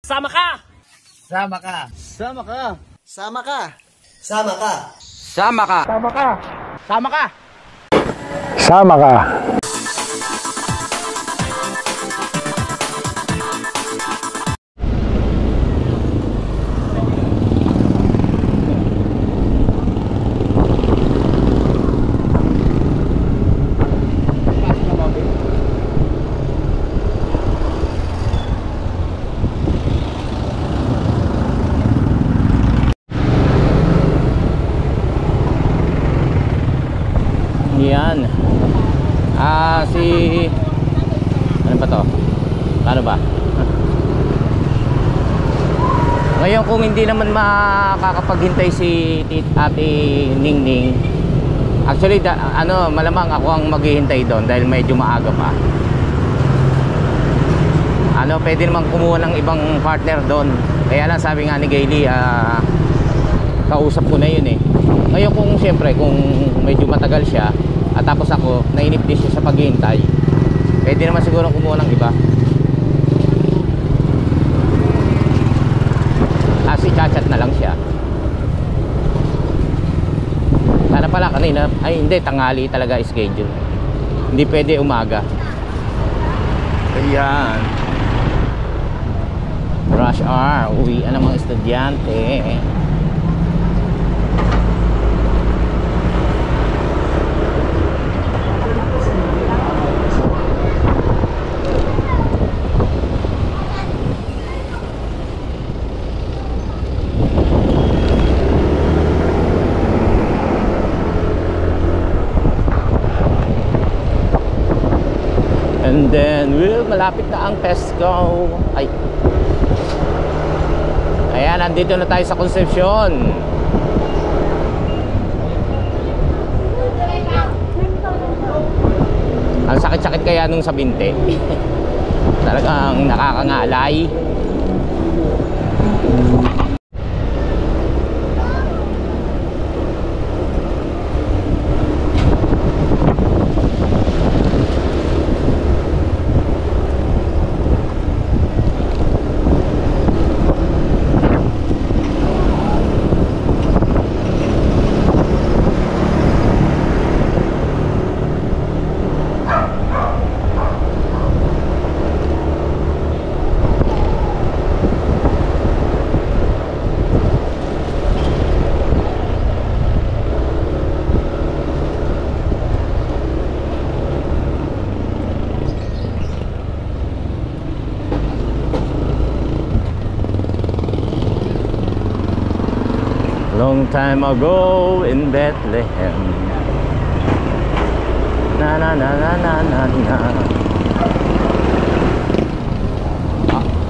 Sama ka! Sama ka! Sama ka! Sama ka! Sama ka! Sama ka! Sama ka! Sama ka! Sama ka! Yan. Ano ba to? Ano ba? Ngayon kung hindi naman makakapaghintay si Ate Ningning, actually malamang ako ang maghihintay doon dahil medyo maaga pa. Pwede naman kumuha ng ibang partner doon. Kaya lang sabi nga ni Gayle, kausap ko na yun eh. Ngayon kung siyempre kung medyo matagal siya at tapos ako nainip din siya sa paghihintay, pwede naman siguro kumuha ng iba. Kasi chat na lang siya. Sana pala kanina, ay hindi, tanghali talaga schedule. Hindi pwede umaga. Ayan, rush hour, uwian ng mga estudyante. And then, malapit na ang Pesco. Ay. Ayan, nandito na tayo sa Concepcion. Ang sakit-sakit kaya nung sa binte. Talagang nakakangalay. Long time ago in Bethlehem. Na na na na na na na.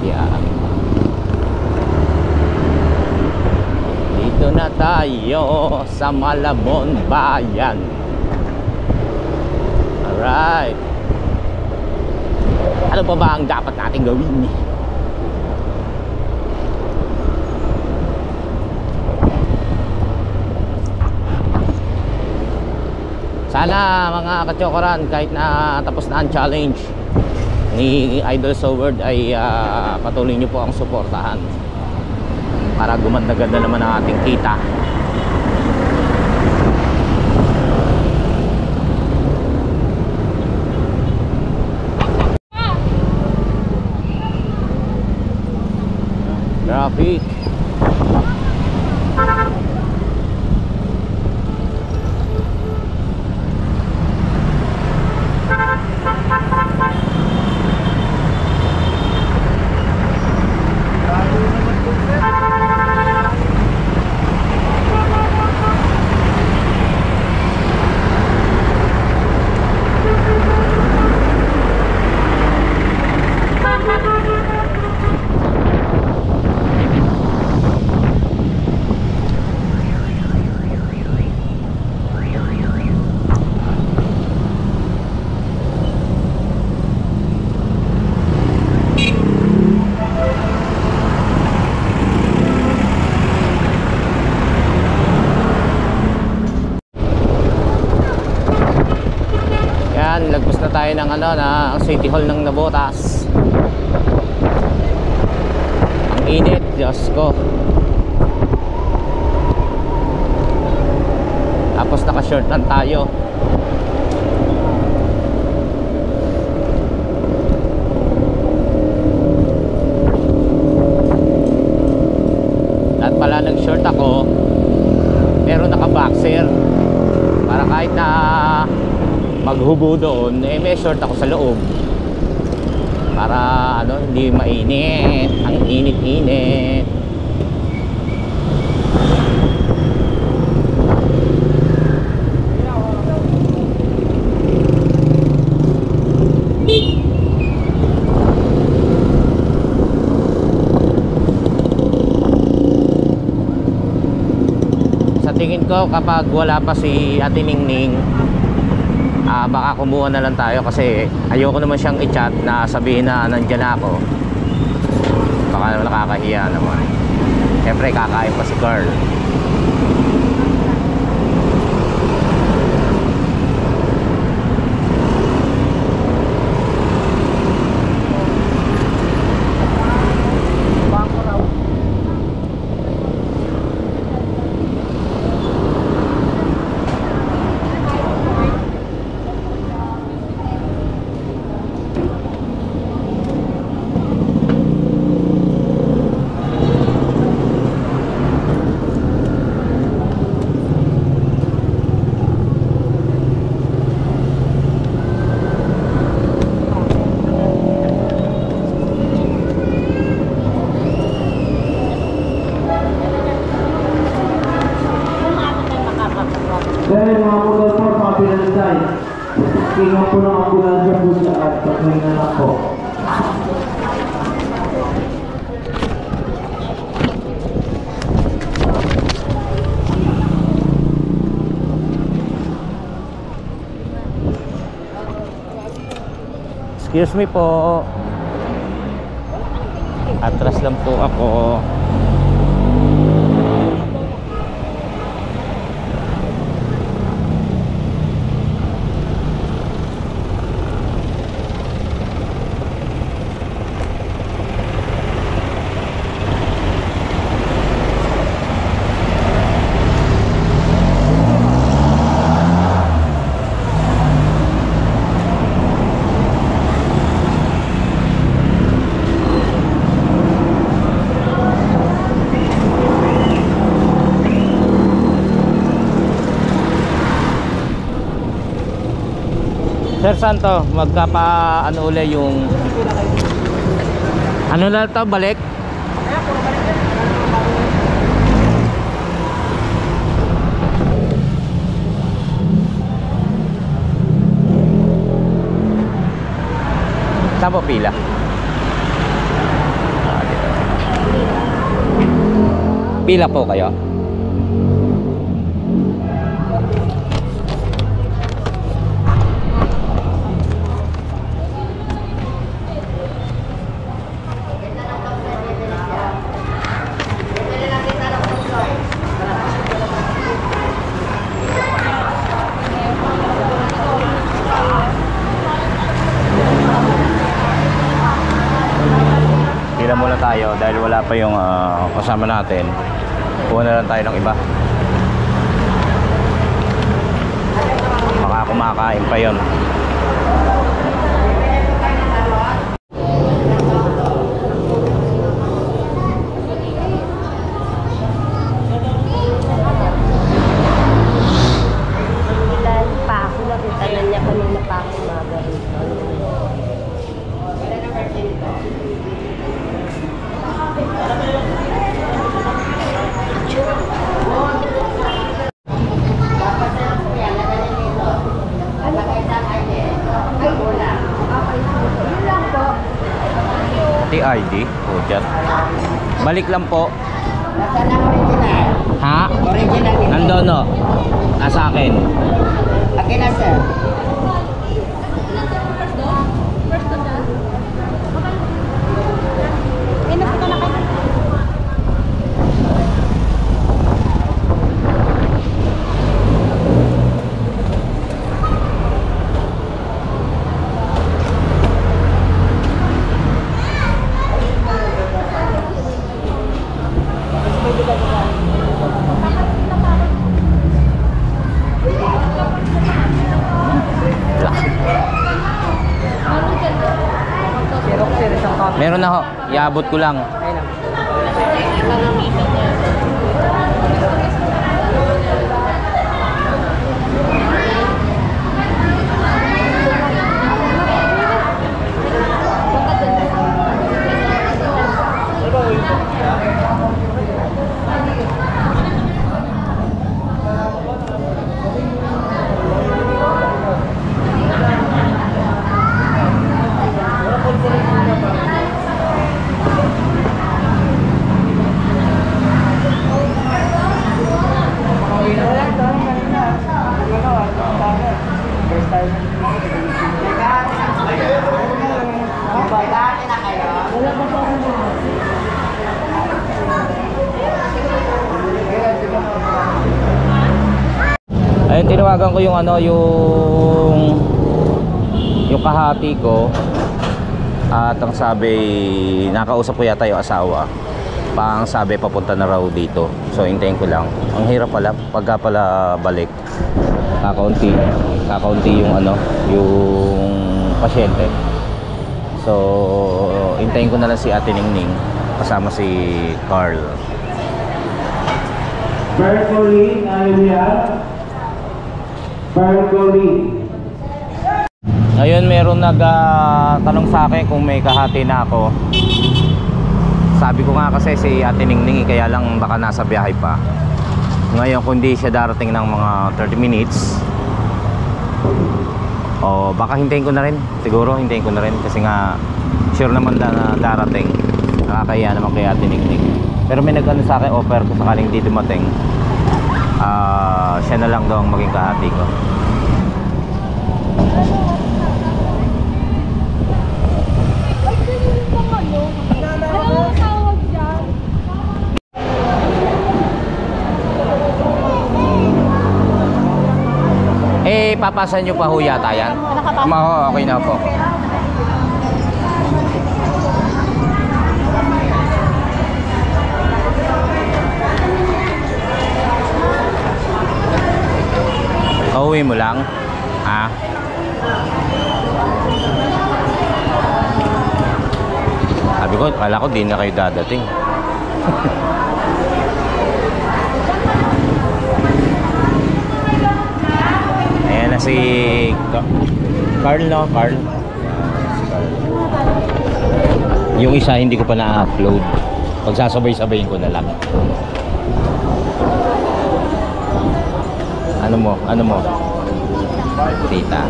Yeah. Dito na tayo sa Malabon Bayan. Alright. Ano pa ba ang dapat natin gawin? Sana mga kachokoran, kahit na tapos na ang challenge ni Idol Soward ay patuloy nyo po ang suportahan para gumanda-ganda naman ang ating kita. Traffic. Lagpas na tayo ng City Hall ng Navotas. init, Diyos ko. Tapos naka-short lang tayo. At pala nag-short ako, pero naka-boxer. Para kahit na maghubo doon, eh may short ako sa loob. Para ano, hindi mainit. Ang init-init. Sa tingin ko kapag wala pa si Ate Ningning, baka kumuha na lang tayo kasi ayoko naman siyang i-chat na sabihin na nandyan na ako. Baka naman nakakahiya naman. Siyempre kakain pa si Carl. Dahil mga model po, mga pinalisay. Tingnan po ng ambulansya po siya at paghingan na po. Excuse me po. Atras lang po ako. Sir Santo, magkapa ano uli yung ano na ito, balik? Saan po pila? Pila po kayo? Pila muna tayo dahil wala pa yung kasama natin. Kuha na lang tayo ng iba. Baka kumakain pa yun. ID po dyan. Balik lang po. Nasaan ang original? Ha? Original din. Nandun no? Nasa akin. Akin na, sir. Meron na ho. Iabot ko lang. Ayun, tinawagan ko yung ano, yung kahati ko. At ang sabi, nakausap ko yata yung asawa. Pang sabi papunta na raw dito. So hintayin ko lang. Ang hirap pala pagka pala balik. Kakaunti yung ano, yung pasyente. So hintayin ko na lang si Ate Ningning kasama si Carl. Berkeley, Nadia. Berkeley. Ngayon meron nagtanong sa akin kung may kahati na ako. Sabi ko nga kasi si Ate Ningning kaya lang baka nasa biyahe pa. Ngayon kung di siya darating ng mga 30 minutes o baka hintayin ko na rin. Siguro hintayin ko na rin kasi nga sure naman na darating. Nakakaya naman kay Ate Ningning. Pero may nag-ano sa akin, offer ko sakaling di dumating. Siya na lang daw ang maging kahati ko. Eh, papasan nyo pa ho yata yan? Okay na po. Pauwi mo lang? Ha? Sabi ko, kala ko di na kayo dadating. Ayan na si Carl, no? Carl. Yung isa hindi ko pa na-upload. Pagsasabay-sabayin ko na lang. Ano mo? Tita.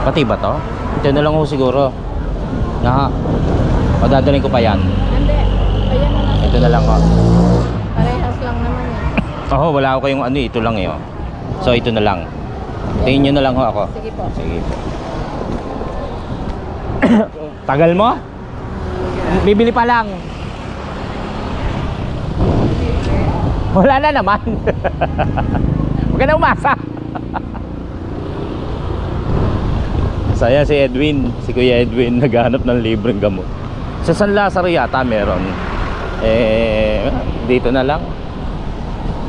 Pati ba to? Ito na lang ho siguro. Padadalhin ko pa yan. Hindi. Ayan na lang. Ito na lang ho. Parehas lang naman eh. Oo, wala ako kayong ano, ito lang eh. Oh. So ito na lang. Tingin nyo na lang ho ako. Sige po. Sige po. Tagal mo? Bibili pa lang. Wala na naman. Huwag ka na umasa. Saya si Edwin, si Kuya Edwin naghahanap ng libreng gamot. Sa San Lazaro yata meron. Dito na lang.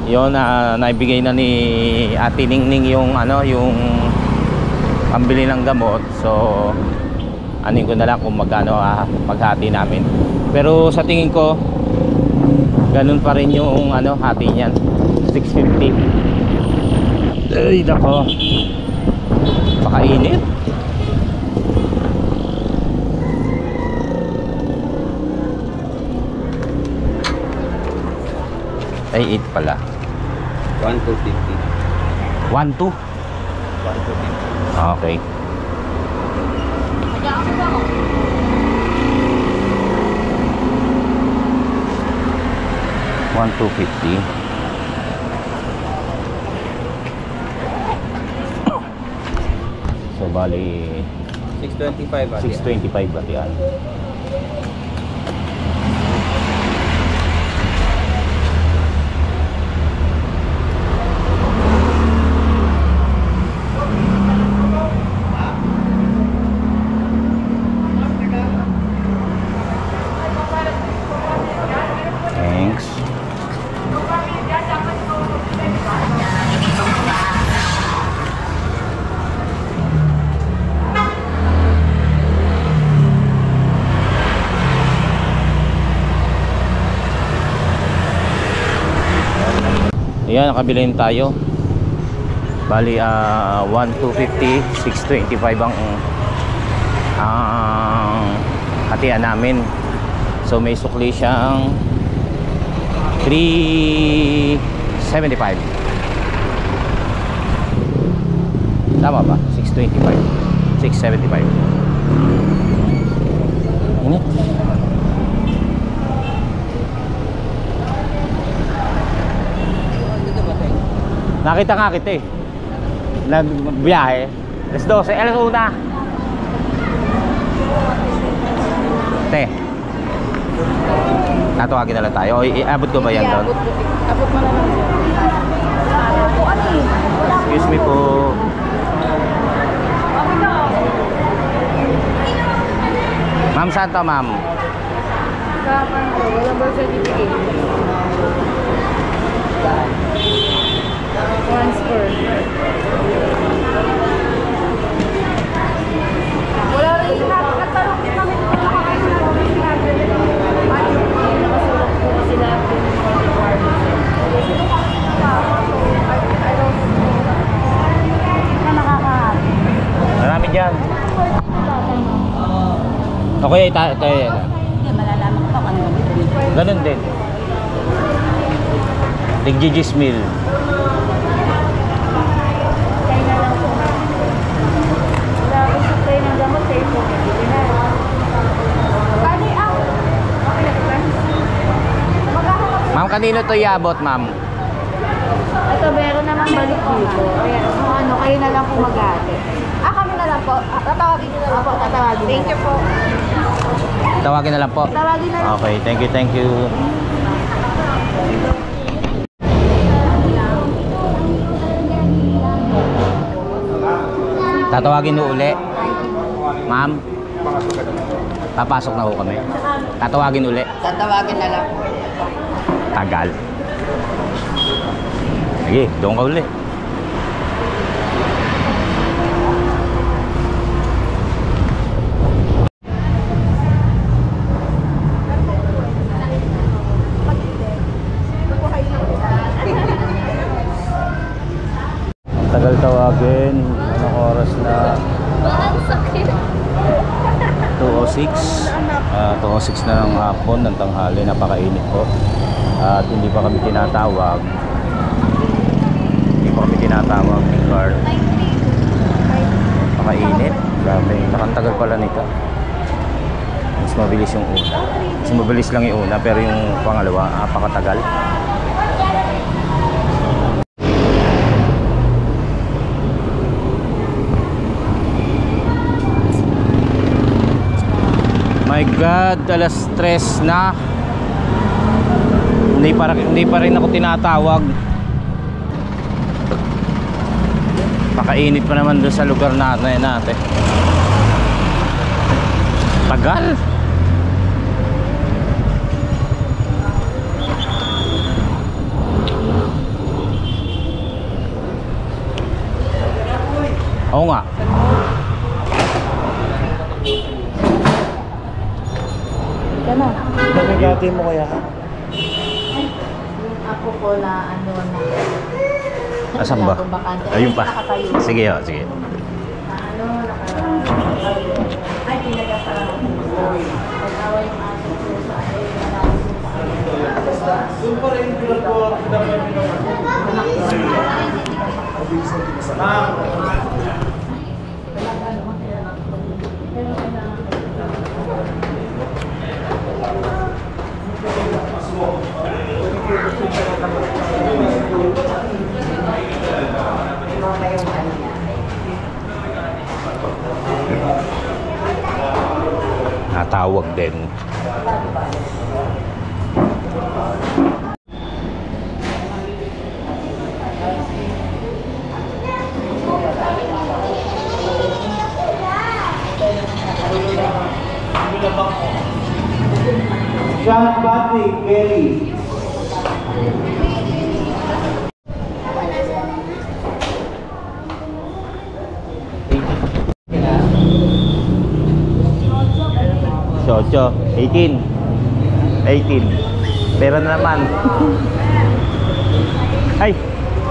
Yon naibigay na ni Ate Ningning yung ano, yung pambili ng gamot. So anin ko na lang kung magkano paghati namin. Pero sa tingin ko ganun pa rin yung ano, hati niyan. 650. Ay, nako. Baka init. Ay, 8 pala. 1,250. 1,2? 1,250. Okay. $1,250. So bali 625 ate. 625 ba yan? Ayan, nakabilahin tayo. Bali, 1,250, 625 ang hatian namin. So may sukli siyang 375. Tama ba? 625, 675. Init. Nakita nga kita eh. Nagbiyahe. Alas 12, alas 1. Te. Tatawagin na lang tayo. O, iabot ko ba yan doon? Abot mo na lang siya. Excuse me po. Ma'am, saan to, ma'am? Kapan ko, walang birth certificate. Transfer. Wala rin nagtatanong din kami kung nakakain na rin sinabi. Paano yung nakasulok po sila yung mga requirements. I don't know. Na nakakahabi. Marami dyan. Okay, tayo yan. Hindi, malalaman ko pa kung ano yung Ganun din. Tig-Gigi's Meal. Ma'am, kanino to iabot, ma'am? Ito, meron naman balik dito. Ayan, kung ano, kayo na lang po mag-ate. Kami na lang po. Tatawagin nyo na lang po. Tatawagin. Thank you po. Tawagin na lang po. Tatawagin na lang. Okay, thank you, thank you. Tatawagin mo uli. Ma'am, papasok na ho kami. Tatawagin uli. Tatawagin na lang. Tagal. Sige, doon ka uli. Tagal tawagin. Anong oras na? 2:06. 2:06 na ng hapon, ng tanghali. Napakainit po. At hindi pa kami tinatawag. Hindi pa kami tinatawag ni guard. Napakainit. Grabe. Nakantagal pala nito. Mas mabilis yung una. Mas mabilis lang yung una, pero yung pangalawa, napakatagal. My God, alas 3 na. Hindi pa rin ako tinatawag. Pakainit pa naman doon sa lugar natin. Tagal. Oo nga. Gana. Nagagati mo kaya? Ako po na ano na. Asan ba? Ayun pa. Sige, oh, sige. Ano, ay, pinagkasama. Pag-awa yung aso ko sa Doon pa rin pinag-buhat Natawag din. Sean Patrick Kelly. 18. 18. Pero naman. Ay,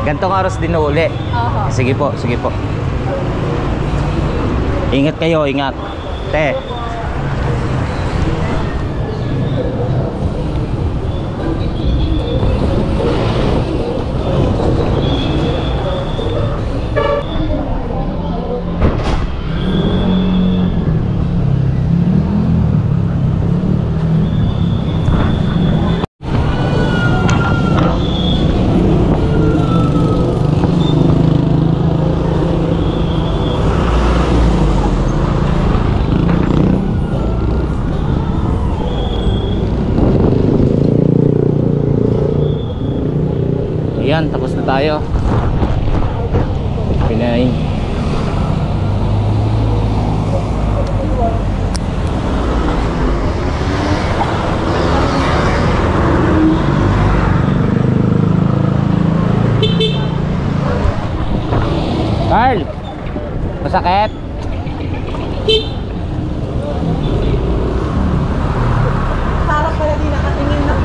gantong oras din uli. Sige po, sige po. Ingat kayo, ingat. Te. Ayan, tapos na tayo. Pinain. Carl, masakit? Parang pala di nakatingin na.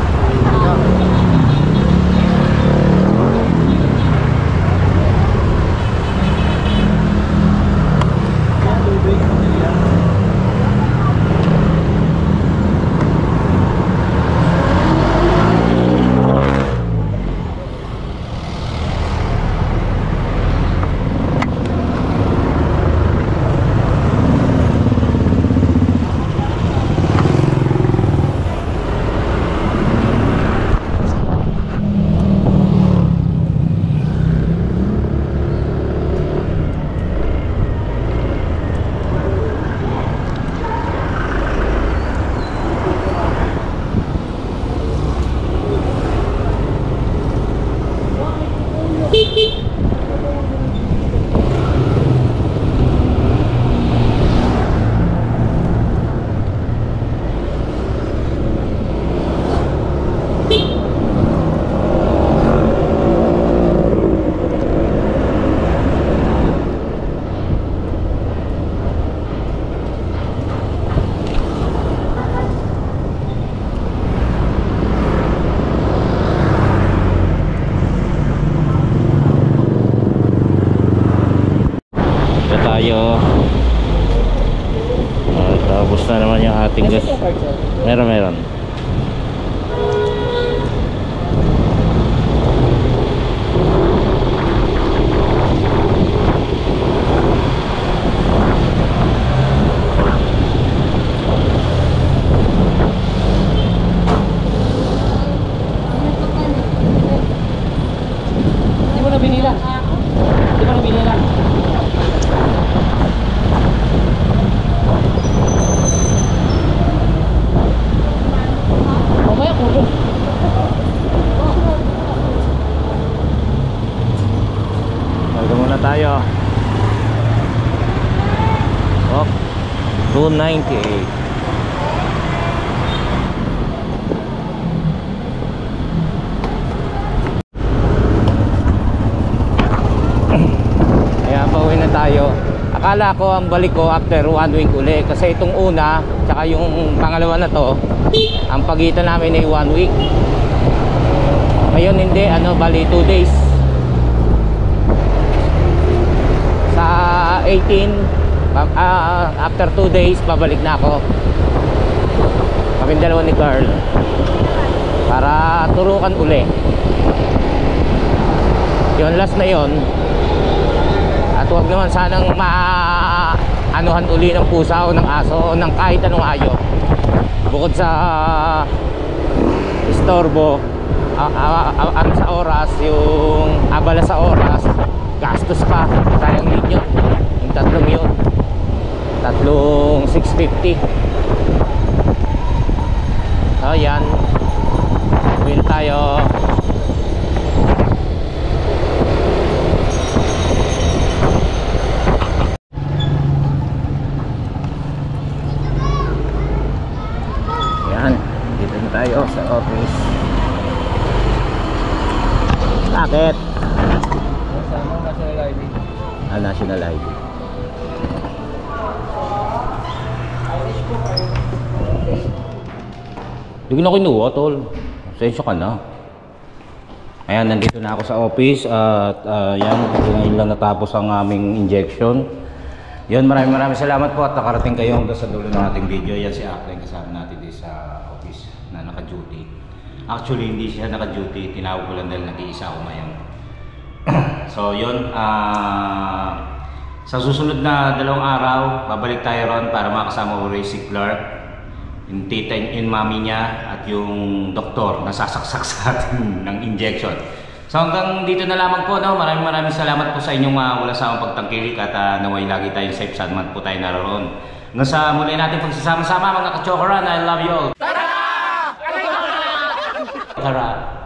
Tayo. Tapos na naman yung ating gas. Meron. Hindi mo na binilang. Mamaya kulo. Ito muna tayo. Oh, 298. Kaya pauwi na tayo. Akala ko ang balik ko after 1 week uli. Kasi itong una, tsaka yung pangalawa na to, ang pagitan namin ay 1 week. Ngayon hindi, bali 2 days. Sa 18, after 2 days, babalik na ako. Kaming dalawa ni Carl. Para turukan uli. Yun, last na yun. At huwag naman sanang maanuhan uli ng pusa o ng aso o ng kahit anong hayop. Bukod sa istorbo, sa oras, yung abala sa oras, gastos pa, sayang din yun. Yung tatlong yun, tatlong 650. So yan, win tayo. Dito na tayo sa office. Bakit? National ID. Hindi ko na kinuha, tol. Sensya ka na. Ayan, nandito na ako sa office at yan, ngayon lang natapos ang aming injection. Yan, maraming salamat po at nakarating kayo hanggang sa dulo ng ating video. Yan si Aklen, kasama natin dito sa office na naka-duty. Actually, hindi siya naka-duty. Tinawag ko lang dahil nag-iisa ako ngayon. So, yun. Sa susunod na 2 araw, babalik tayo ron para makasama ko si Clark, yung tita, yung mami niya at yung doktor na sasaksak sa atin ng injection. So hanggang dito na lamang po, no? Maraming salamat po sa inyong wala sa amang pagtangkilik at naway lagi tayong safe saan man po tayo naroon. Hanggang sa muli natin pagsasama-sama mga ka-chokeran, I love you all. Tara!